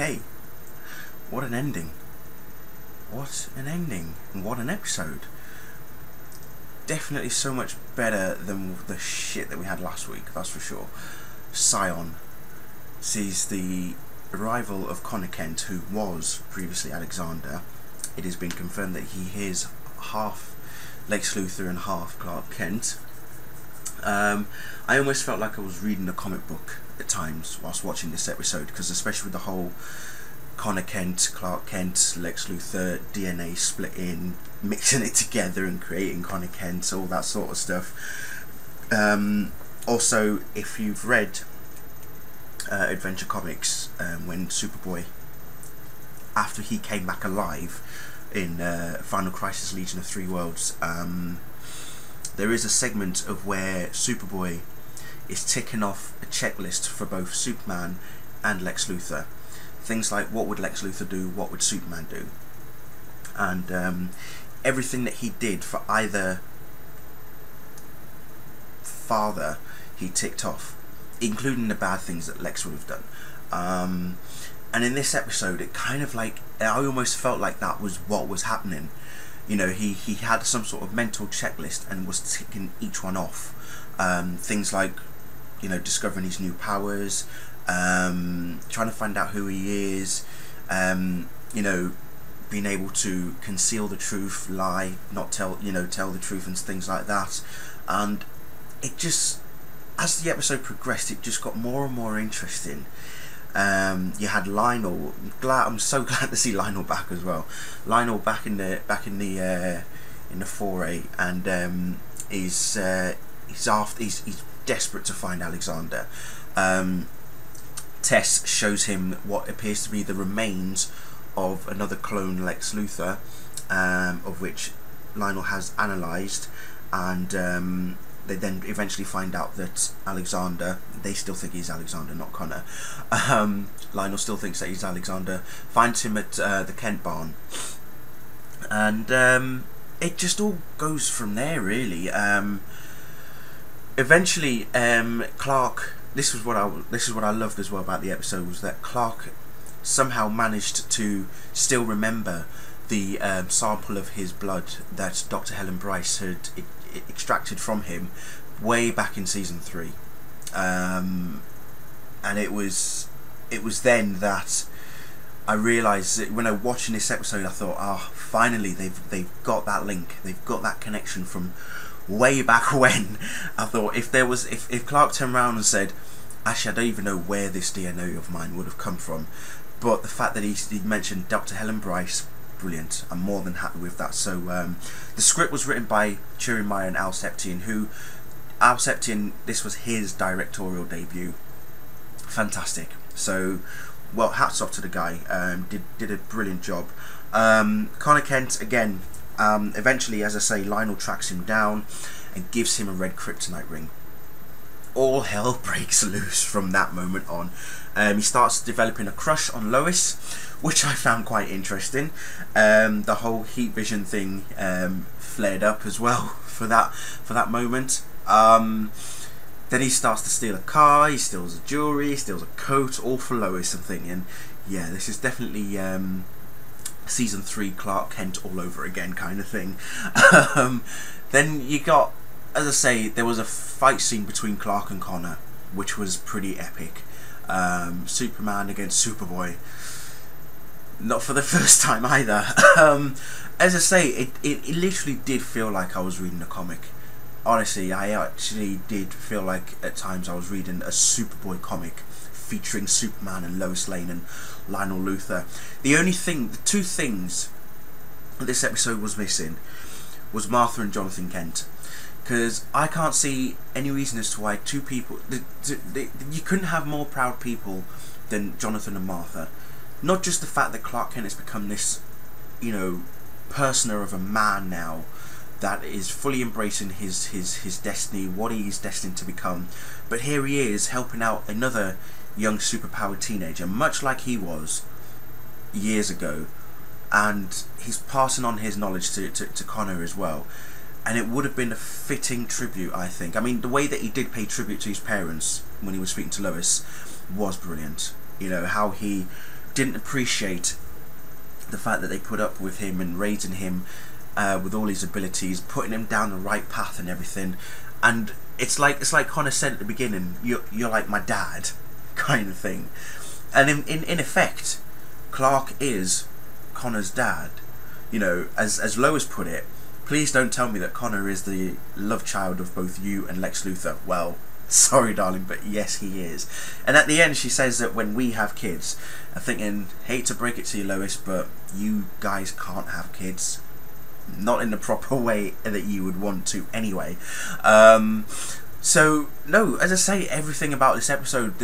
Okay, what an ending. What an ending, and what an episode. Definitely so much better than the shit that we had last week, that's for sure. Scion sees the arrival of Connor Kent, who was previously Alexander. It has been confirmed that he is half Lex Luthor and half Clark Kent. I almost felt like I was reading a comic book at times whilst watching this episode, because especially with the whole Connor Kent, Clark Kent, Lex Luthor DNA splitting, mixing it together and creating Connor Kent, all that sort of stuff. Also, if you've read Adventure Comics, when Superboy, after he came back alive in Final Crisis Legion of Three Worlds, there is a segment of where Superboy is ticking off a checklist for both Superman and Lex Luthor. Things like, what would Lex Luthor do, what would Superman do? And everything that he did for either father, he ticked off, including the bad things that Lex would have done. And in this episode, it kind of like, I almost felt like that was what was happening. You know, he had some sort of mental checklist and was ticking each one off. Things like, you know, discovering his new powers, trying to find out who he is, you know, being able to conceal the truth, lie, not tell, you know, tell the truth and things like that. And it just, as the episode progressed, it just got more and more interesting. You had Lionel. I'm so glad to see Lionel back as well. Lionel back in the foray, and he's desperate to find Alexander. Tess shows him what appears to be the remains of another clone Lex Luthor, of which Lionel has analysed, and they then eventually find out that Alexander, they still think he's Alexander, not Connor. Lionel still thinks that he's Alexander, finds him at the Kent barn, and it just all goes from there, really. Eventually, Clark. This is what I loved as well about the episode, was that Clark somehow managed to still remember the sample of his blood that Dr. Helen Bryce had extracted from him way back in season 3, and it was then that I realised that when I was watching this episode, I thought, oh, finally they've got that link, they've got that connection from way back when. I thought if Clark turned around and said, actually I don't even know where this DNA of mine would have come from, but the fact that he mentioned Dr. Helen Bryce, brilliant. I'm more than happy with that. So the script was written by Turi Meyer and Al Septian, this was his directorial debut. Fantastic. So, well, hats off to the guy. Did a brilliant job. Connor Kent, again, eventually, as I say, Lionel tracks him down and gives him a red kryptonite ring. All hell breaks loose from that moment on. He starts developing a crush on Lois, which I found quite interesting. The whole heat vision thing flared up as well for that moment. Then he starts to steal a car, he steals a jewellery, he steals a coat, all for Lois. I'm thinking, yeah, this is definitely season 3 Clark Kent all over again kind of thing. Then you got, as I say, there was a fight scene between Clark and Connor, which was pretty epic. Superman against Superboy, not for the first time either. As I say, it literally did feel like I was reading a comic. Honestly, I actually did feel like at times I was reading a Superboy comic featuring Superman and Lois Lane and Lionel Luthor. The two things this episode was missing was Martha and Jonathan Kent, because I can't see any reason as to why two people, you couldn't have more proud people than Jonathan and Martha. Not just the fact that Clark Kent has become this, you know, persona of a man now that is fully embracing his destiny, what he is destined to become, but here he is helping out another young superpowered teenager, much like he was years ago, and he's passing on his knowledge to Connor as well. And it would have been a fitting tribute, I think. I mean, the way that he did pay tribute to his parents when he was speaking to Lois was brilliant. You know, how he didn't appreciate the fact that they put up with him and raising him with all his abilities, putting him down the right path and everything. And it's like Connor said at the beginning, you're like my dad, kind of thing. And in effect, Clark is Connor's dad. You know, as Lois put it, please don't tell me that Connor is the love child of both you and Lex Luthor. Well, sorry darling, but yes he is. And at the end she says that when we have kids, I'm thinking, hate to break it to you Lois, but you guys can't have kids. Not in the proper way that you would want to anyway. So no, as I say, everything about this episode,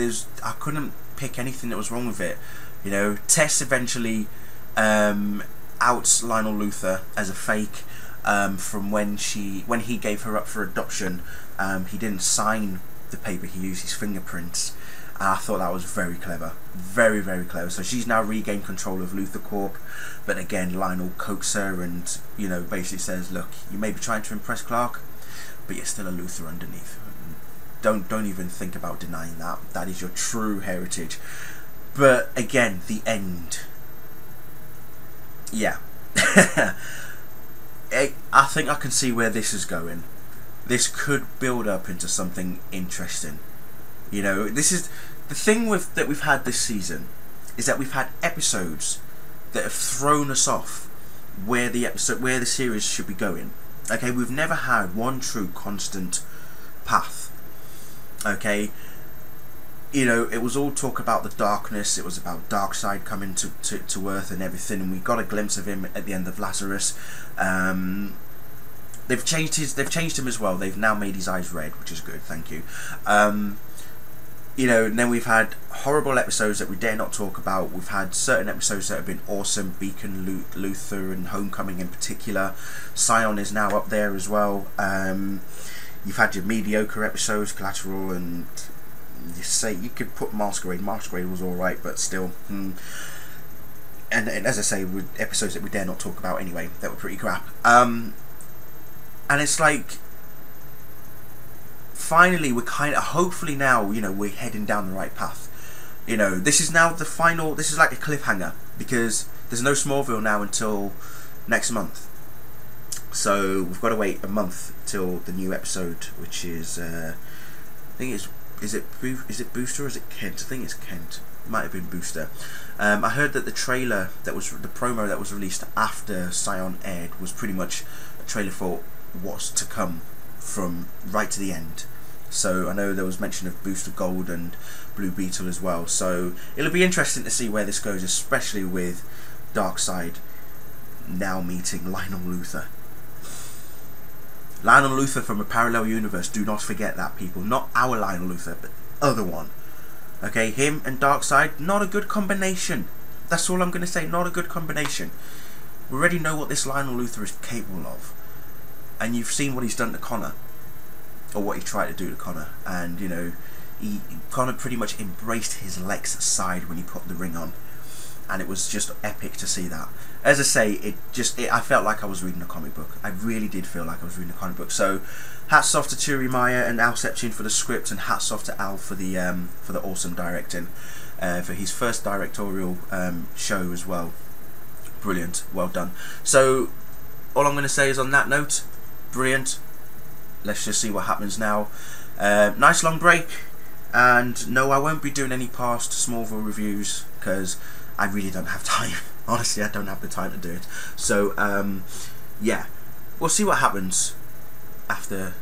I couldn't pick anything that was wrong with it. You know, Tess eventually outs Lionel Luthor as a fake from when he gave her up for adoption. He didn't sign the paper, he used his fingerprints. And I thought that was very clever, very, very clever. So she's now regained control of Luthor Corp, but again Lionel coaxes her and, you know, basically says, look, you may be trying to impress Clark, but you're still a Luthor underneath. Don't even think about denying that. That is your true heritage. But again, the end. Yeah. I think I can see where this is going. This could build up into something interesting. You know, this is the thing that we've had this season, is that we've had episodes that have thrown us off where the series should be going. Okay, we've never had one true constant path. Okay, you know, it was all talk about the darkness. It was about Darkseid coming to Earth and everything, and we got a glimpse of him at the end of Lazarus. They've changed him as well. They've now made his eyes red, which is good. Thank you. You know, and then we've had horrible episodes that we dare not talk about. We've had certain episodes that have been awesome. Beacon, Luthor, and Homecoming in particular. Scion is now up there as well. You've had your mediocre episodes, Collateral, and you could put Masquerade. Masquerade was alright, but still. And as I say, with episodes that we dare not talk about anyway, that were pretty crap. And it's like, finally, we're kind of, hopefully now, you know, we're heading down the right path. You know, this is now the final, this is like a cliffhanger, because there's no Smallville now until next month. So we've got to wait a month till the new episode, which is, I think it's, is it Booster or is it Kent? I think it's Kent. It might have been Booster. I heard that the trailer that was, the promo that was released after Scion aired was pretty much a trailer for what's to come from right to the end. So I know there was mention of Booster Gold and Blue Beetle as well. So it'll be interesting to see where this goes, especially with Darkseid now meeting Lionel Luthor. Lionel Luthor from a parallel universe. Do not forget that, people. Not our Lionel Luthor, but other one. Okay, him and Darkseid, not a good combination. That's all I'm going to say. Not a good combination. We already know what this Lionel Luthor is capable of, and you've seen what he's done to Connor, or what he tried to do to Connor. And you know, Connor pretty much embraced his Lex side when he put the ring on, and it was just epic to see that. As I say, I felt like I was reading a comic book. I really did feel like I was reading a comic book. So, hats off to Turi Meyer and Al Septien for the script, and hats off to Al for the awesome directing, for his first directorial show as well. Brilliant, well done. So, all I'm going to say is, on that note, brilliant. Let's just see what happens now. Nice long break, and no, I won't be doing any past Smallville reviews because I really don't have time. Honestly, I don't have the time to do it. So, yeah, we'll see what happens after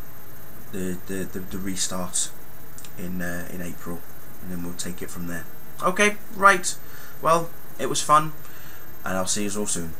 the restart in April, and then we'll take it from there. Okay, right. Well, it was fun, and I'll see you all soon.